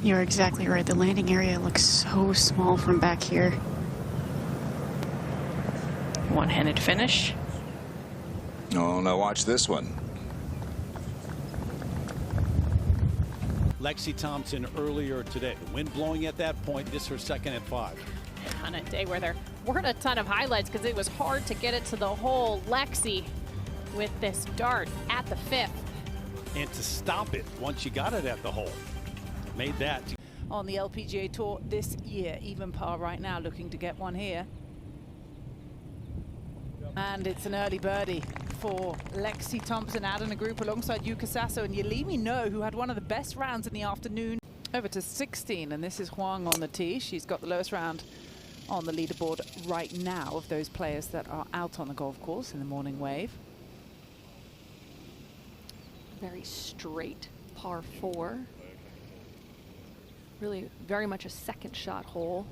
You're exactly right. The landing area looks so small from back here. One-handed finish. Oh, now watch this one. Lexi Thompson earlier today. The wind blowing at that point. This her second at 5. On a day where there weren't a ton of highlights because it was hard to get it to the hole. Lexi with this dart at the 5th. And to stop it once you got it at the hole. Made that. On the LPGA Tour this year, even par right now, looking to get one here. And it's an early birdie for Lexi Thompson out in a group alongside Yuka Sasso and Yelimi No, who had one of the best rounds in the afternoon. Over to 16, and this is Huang on the tee. She's got the lowest round on the leaderboard right now of those players that are out on the golf course in the morning wave. Very straight par 4. Really very much a second shot hole.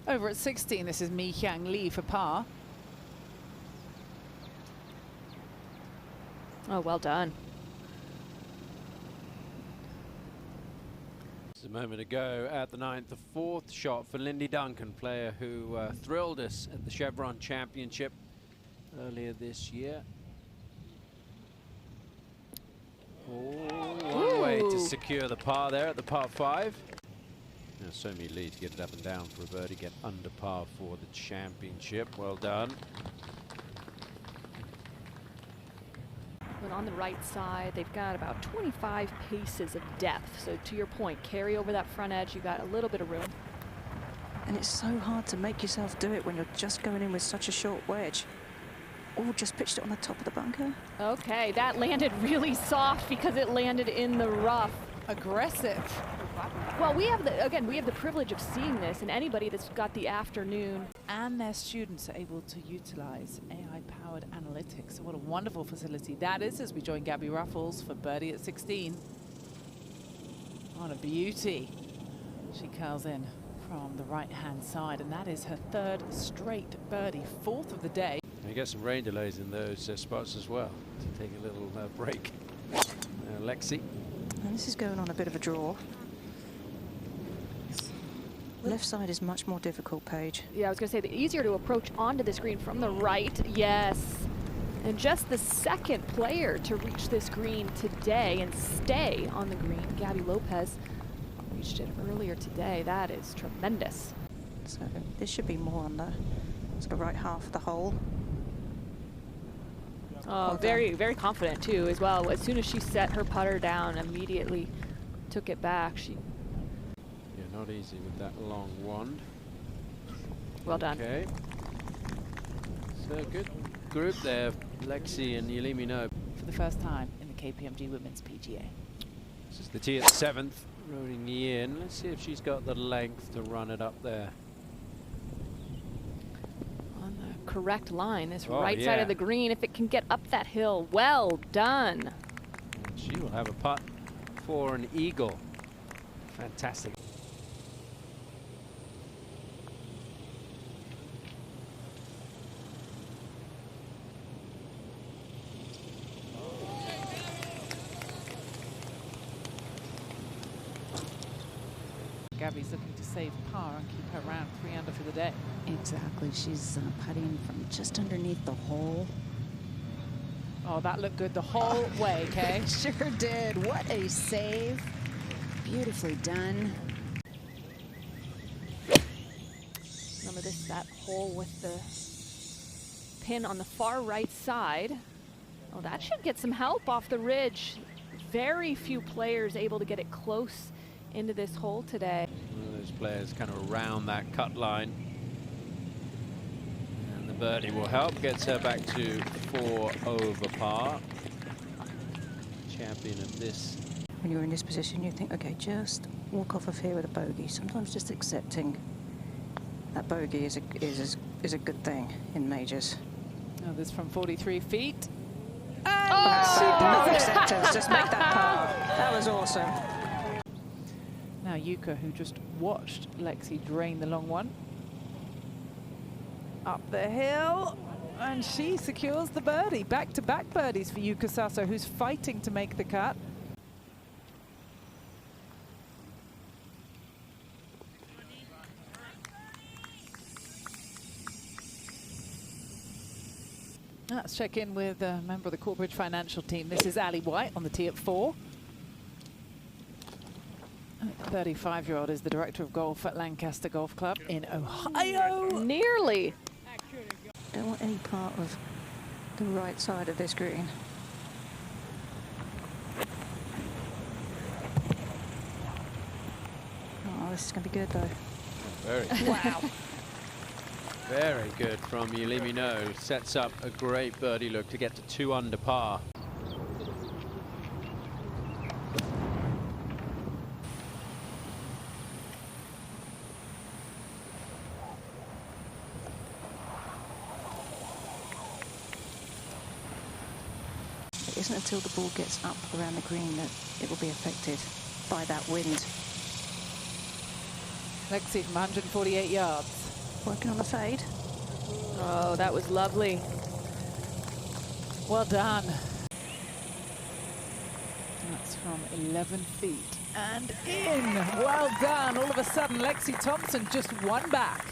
Over at 16, this is Mi Hyang Lee for par. Oh, well done. Just a moment ago at the 9th, the 4th shot for Lindy Duncan, player who thrilled us at the Chevron Championship earlier this year. One way to secure the par there at the par 5. Now, Somi Lee to get it up and down for a birdie, get under par for the championship. Well done. But on the right side, they've got about 25 paces of depth. So to your point, carry over that front edge. You got a little bit of room. And it's so hard to make yourself do it when you're just going in with such a short wedge. Oh, just pitched it on the top of the bunker. Okay, that landed really soft because it landed in the rough. Aggressive. Well, we have the privilege of seeing this, and anybody that's got the afternoon. And their students are able to utilize AI-powered analytics. So what a wonderful facility that is as we join Gabby Ruffles for birdie at 16. What a beauty. She curls in from the right-hand side, and that is her 3rd straight birdie, 4th of the day. You get some rain delays in those spots as well to take a little break. Lexi. And this is going on a bit of a draw. Left side is much more difficult, Paige. Yeah, I was going to say, the easier to approach onto this green from the right. Yes. And just the 2nd player to reach this green today and stay on the green. Gabby Lopez reached it earlier today. That is tremendous. So this should be more on the sort of right half of the hole. Oh, very, very confident too as well. As soon as she set her putter down, immediately took it back. Yeah, not easy with that long wand. Well done. Okay. So good group there, Lexi and Yelimi No. For the first time in the KPMG Women's PGA. This is the tee at 7th, rolling in. Let's see if she's got the length to run it up there. Correct line, this right side of the green, if it can get up that hill. Well done. And she will have a putt for an eagle. Fantastic. Gabby's looking to save par and keep her round 3 under for the day. Exactly. She's putting from just underneath the hole. Oh, that looked good the whole way, Kay. Sure did. What a save. Beautifully done. Remember that hole with the pin on the far right side. Oh, that should get some help off the ridge. Very few players able to get it close into this hole today. One of those players kind of around that cut line. And the birdie will help, gets her back to 4 over par. Champion of this. When you're in this position, you think, okay, just walk off of here with a bogey. Sometimes just accepting that bogey is a good thing in majors. Oh, this from 43 feet. Oh, she does acceptance. Just make that par. That was awesome. Now Yuka, who just watched Lexi drain the long one. Up the hill, and she secures the birdie. Back-to-back birdies for Yuka Sasso, who's fighting to make the cut. Let's check in with a member of the Corbridge financial team. This is Ali White on the tee at 4. 35-year-old is the director of golf at Lancaster Golf Club in Ohio. Nearly. Don't want any part of the right side of this green. Oh, this is going to be good, though. Very. Wow. Very good from Yulimi No. Sets up a great birdie look to get to 2 under par. It isn't until the ball gets up around the green that it will be affected by that wind. Lexi from 148 yards. Working on the fade. Oh, that was lovely. Well done. That's from 11 feet and in. Well done. All of a sudden, Lexi Thompson just one back.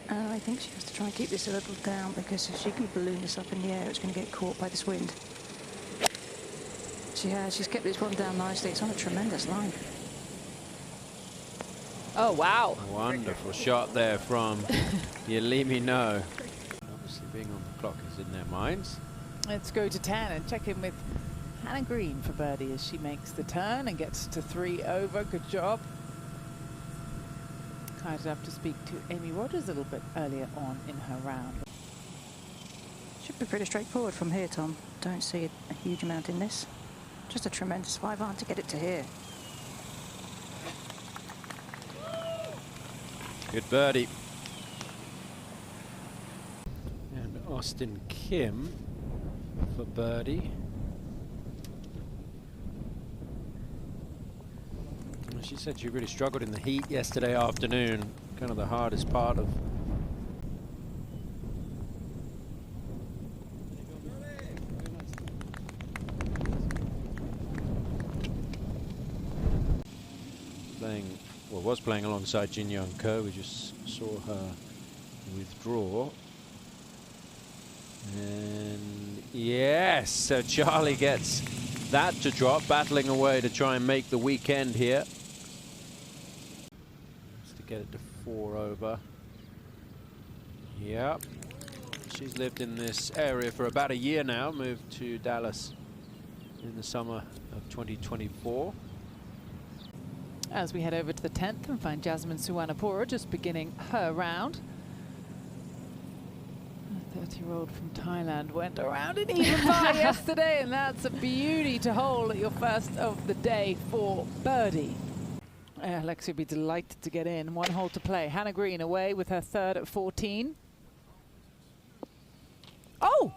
I think she has to try and keep this a little down, because if she can balloon this up in the air, it's going to get caught by this wind. She has. She's kept this one down nicely. It's on a tremendous line. Oh, wow. Wonderful shot there from Yulimi No. Obviously being on the clock is in their minds. Let's go to 10 and check in with Hannah Green for birdie as she makes the turn and gets to 3 over. Good job. I'd have to speak to Amy Rogers a little bit earlier on in her round. Should be pretty straightforward from here, Tom. Don't see a huge amount in this. Just a tremendous 5-iron to get it to here. Good birdie. And Austin Kim for birdie. Well, she said she really struggled in the heat yesterday afternoon. Kind of the hardest part of playing. Well, was playing alongside Jin Young Ko. We just saw her withdraw. And yes, so Charlie gets that to drop, battling away to try and make the weekend here. Just to get it to 4 over. Yep. She's lived in this area for about a year now, moved to Dallas in the summer of 2024. As we head over to the 10th and find Jasmine Suwanapura just beginning her round. A 30-year-old from Thailand went around an even par yesterday, and that's a beauty to hole at your first of the day for birdie. Lexi will be delighted to get in. 1 hole to play. Hannah Green away with her 3rd at 14. Oh!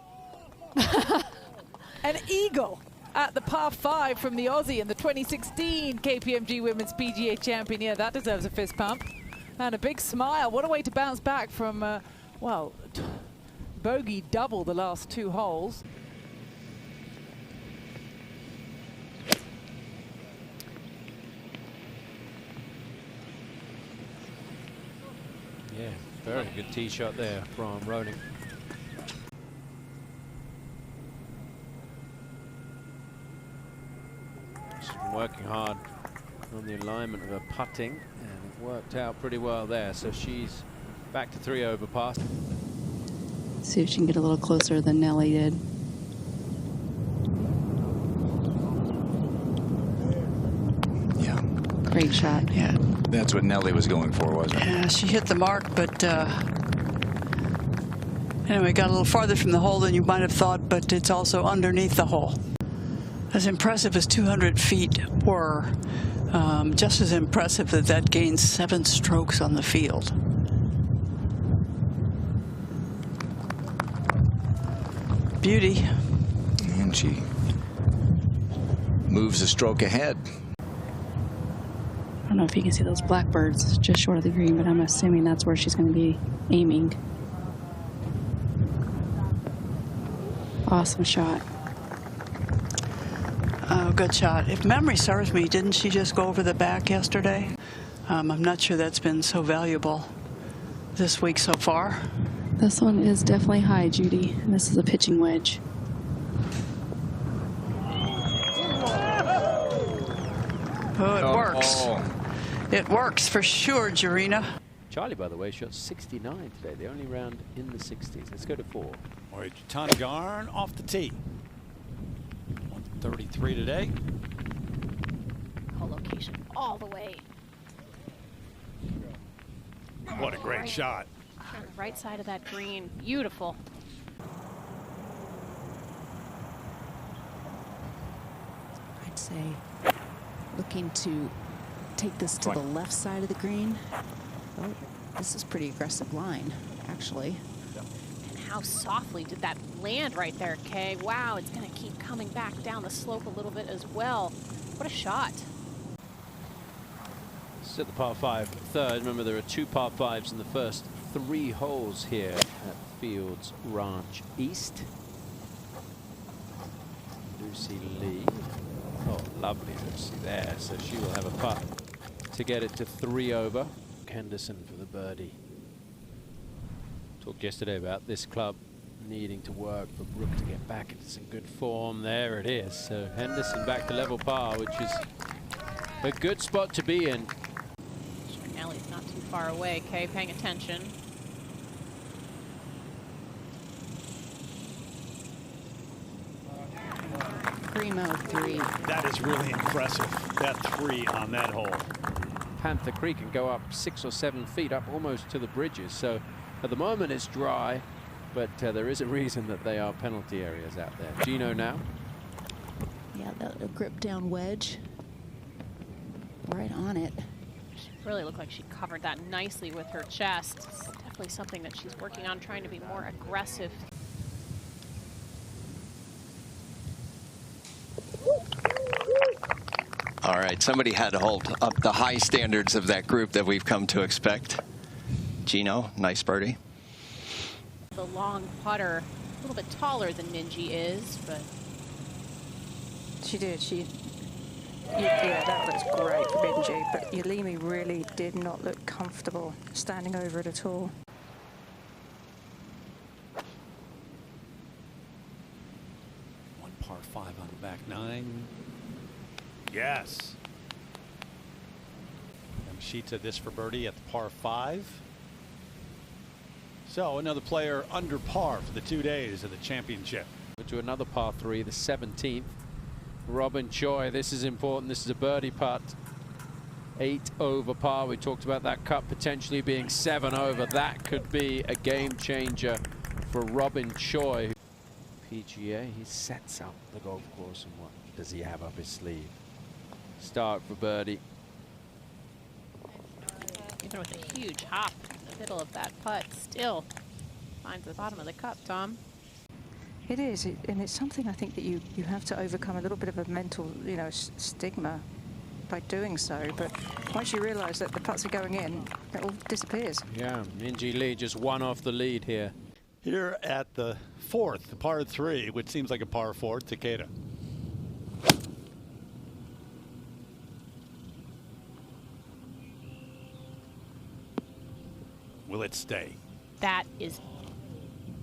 An eagle at the par 5 from the Aussie and the 2016 KPMG Women's PGA Champion. Yeah, that deserves a fist pump. And a big smile. What a way to bounce back from, well, bogey double the last 2 holes. Yeah, very good tee shot there from Roning. She's been working hard on the alignment of her putting, and it worked out pretty well there. So she's back to 3 over par. See if she can get a little closer than Nelly did. Yeah. Great shot. Yeah. That's what Nelly was going for, wasn't it? Yeah, she hit the mark, but anyway, got a little farther from the hole than you might have thought, but it's also underneath the hole. As impressive as 200 feet were, just as impressive that gains 7 strokes on the field. Beauty. And she moves a stroke ahead. I don't know if you can see those blackbirds just short of the green, but I'm assuming that's where she's going to be aiming. Awesome shot. Oh, good shot. If memory serves me, didn't she just go over the back yesterday? I'm not sure that's been so valuable this week so far. This one is definitely high, Judy. And this is a pitching wedge. Oh, it works. It works for sure, Jarena. Charlie, by the way, shot 69 today. The only round in the 60s. Let's go to 4. All right, Tanagarn off the tee. 133 today. Whole location all the way. What a great shot. On the right side of that green. Beautiful. I'd say looking to take this to the left side of the green. Oh, this is pretty aggressive line, actually. And how softly did that land right there, Kay? Wow, it's going to keep coming back down the slope a little bit as well. What a shot. This is at the par 5 third. Remember, there are 2 par 5s in the first 3 holes here at Fields Ranch East. Lucy Lee. Oh, lovely Lucy there. So she will have a putt to get it to 3 over. Henderson for the birdie. Talked yesterday about this club needing to work for Brooke to get back into some good form. There it is. So Henderson back to level par, which is a good spot to be in. Nellie's not too far away. Kay, paying attention. Primo 3. That is really impressive. That 3 on that hole. Panther Creek can go up 6 or 7 feet up almost to the bridges. So at the moment it's dry, but there is a reason that they are penalty areas out there. Gino now. Yeah, that grip down wedge. Right on it. She really looked like she covered that nicely with her chest. It's definitely something that she's working on, trying to be more aggressive. All right, somebody had to hold up the high standards of that group that we've come to expect. Gino, nice birdie. The long putter, a little bit taller than Minji is, but She did. Yeah, that looks great, Minji. But Yalimi really did not look comfortable standing over it at all. One par 5 on the back 9. Yes. Yamashita this for birdie at the par 5. So another player under par for the 2 days of the championship. To another par 3, the 17th. Robin Choi, this is important. This is a birdie putt. 8 over par. We talked about that cut potentially being 7 over. That could be a game changer for Robin Choi. PGA, he sets up the golf course, and what does he have up his sleeve? Start for birdie. even with a huge hop in the middle of that putt, still finds the bottom of the cup, Tom. It is, and it's something I think that you have to overcome a little bit of a mental, stigma by doing so. But once you realise that the putts are going in, it all disappears. Yeah, Minji Lee just one off the lead here. Here at the fourth, the par 3, which seems like a par 4, Takeda. Will it stay? That is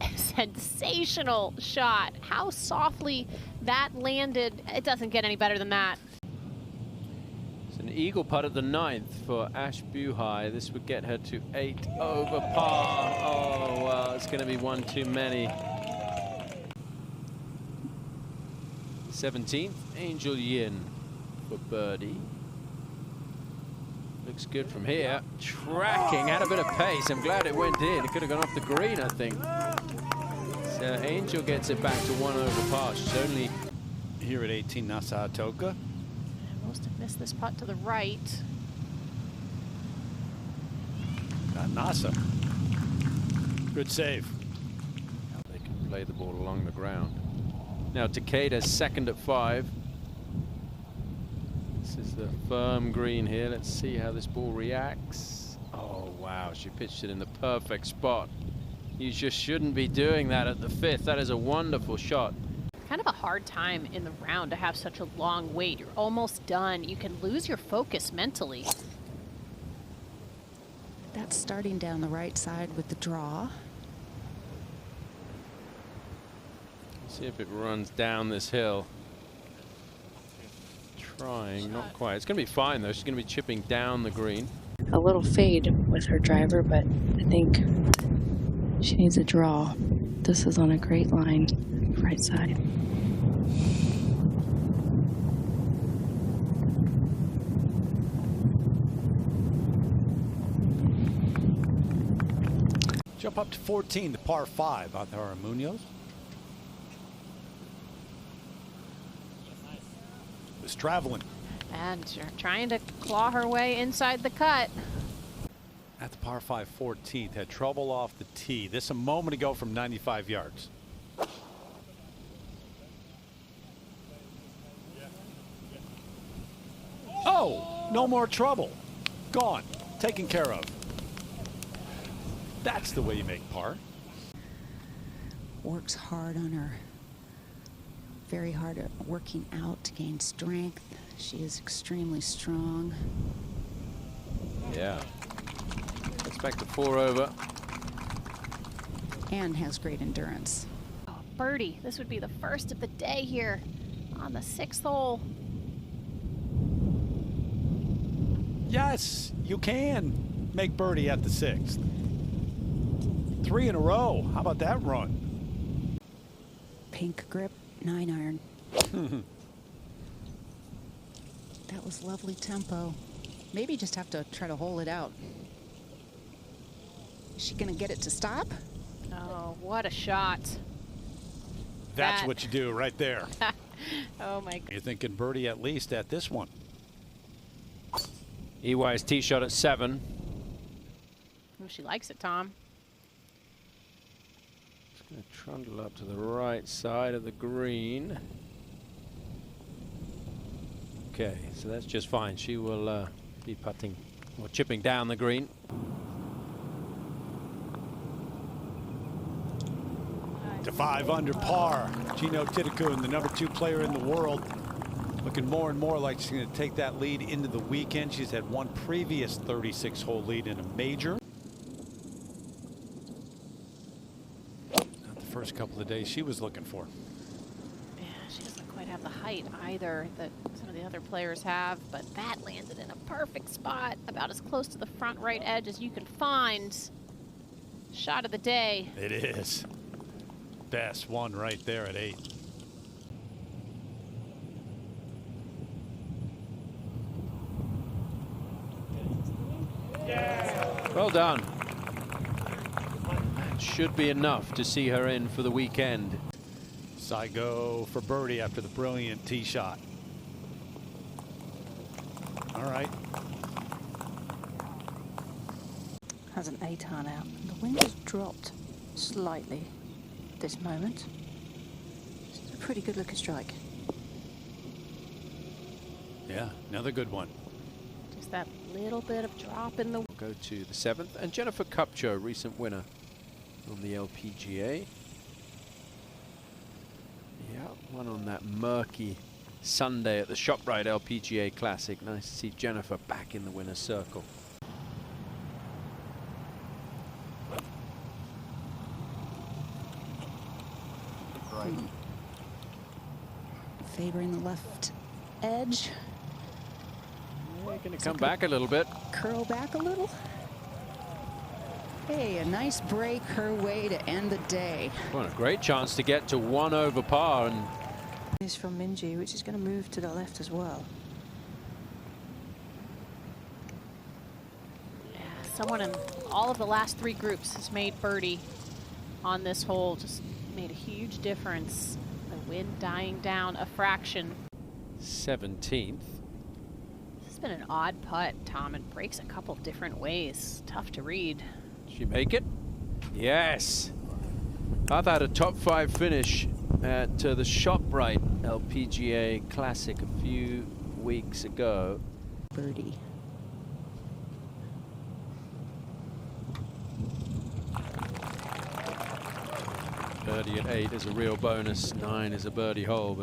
a sensational shot. How softly that landed. It doesn't get any better than that. It's an eagle putt at the 9th for Ash Buhai. This would get her to 8 over par. Oh, well, it's going to be one too many. 17th, Angel Yin for birdie. Looks good from here. Tracking, had a bit of pace. I'm glad it went in. It could have gone off the green, I think. So Angel gets it back to 1 over par. She's only here at 18, Nasa Atoka. Must have missed this putt to the right. Got Nasa. Good save. Now they can play the ball along the ground. Now Takeda's second at 5. This is the firm green here. Let's see how this ball reacts. Oh, wow. She pitched it in the perfect spot. You just shouldn't be doing that at the 5th. That is a wonderful shot. Kind of a hard time in the round to have such a long wait. You're almost done. You can lose your focus mentally. That's starting down the right side with the draw. See if it runs down this hill. Trying, not quite. It's going to be fine though. She's going to be chipping down the green. A little fade with her driver, but I think she needs a draw. This is on a great line, right side. Jump up to 14, the par 5 on Tara Munoz. Was traveling. And trying to claw her way inside the cut. At the par 5 14th, had trouble off the tee. This a moment ago from 95 yards. Oh, no more trouble. Gone. Taken care of. That's the way you make par. Works hard on her. Very hard at working out to gain strength. She is extremely strong. Yeah. Gets back to 4 over. And has great endurance. Oh, birdie. This would be the first of the day here on the 6th hole. Yes, you can make birdie at the 6th. 3 in a row. How about that run? Pink grip, 9-iron. That was lovely tempo. Maybe just have to try to hole it out. Is she going to get it to stop? Oh, what a shot. That's what you do right there. Oh, my God. You're thinking birdie at least at this one. EY's tee shot at 7. Oh, she likes it, Tom. Just going to trundle up to the right side of the green. Okay, so that's just fine. She will be putting or chipping down the green. To 5 under par. Gino Titicun, the number 2 player in the world, looking more and more like she's going to take that lead into the weekend. She's had one previous 36-hole lead in a major. Not the first couple of days she was looking for. Yeah, she doesn't quite have the height either that some of the other players have, but that landed in a perfect spot, about as close to the front right edge as you can find. Shot of the day. It is. Best one right there at 8. Well done. That should be enough to see her in for the weekend. Saigo for birdie after the brilliant tee shot. All right. Has an 8-iron out. The wind has dropped slightly at this moment. It's a pretty good looking strike. Yeah, another good one. Just that little bit of drop in the... Go to the 7th. And Jennifer Kupcho, recent winner on the LPGA. Yeah, won on that murky Sunday at the ShopRite LPGA Classic. Nice to see Jennifer back in the winner's circle. Right. Favoring the left edge. They're going to come back a little bit. Curl back a little. Hey, a nice break her way to end the day. Well, a great chance to get to 1 over par. And Is from Minji, which is going to move to the left as well. Yeah, someone in all of the last 3 groups has made birdie on this hole. Just made a huge difference. The wind dying down a fraction. 17th. This has been an odd putt, Tom. It breaks a couple different ways. Tough to read. She make it? Yes. I've had a top 5 finish at the ShopRite LPGA Classic a few weeks ago. Birdie. Birdie at 8 is a real bonus. 9 is a birdie hole. But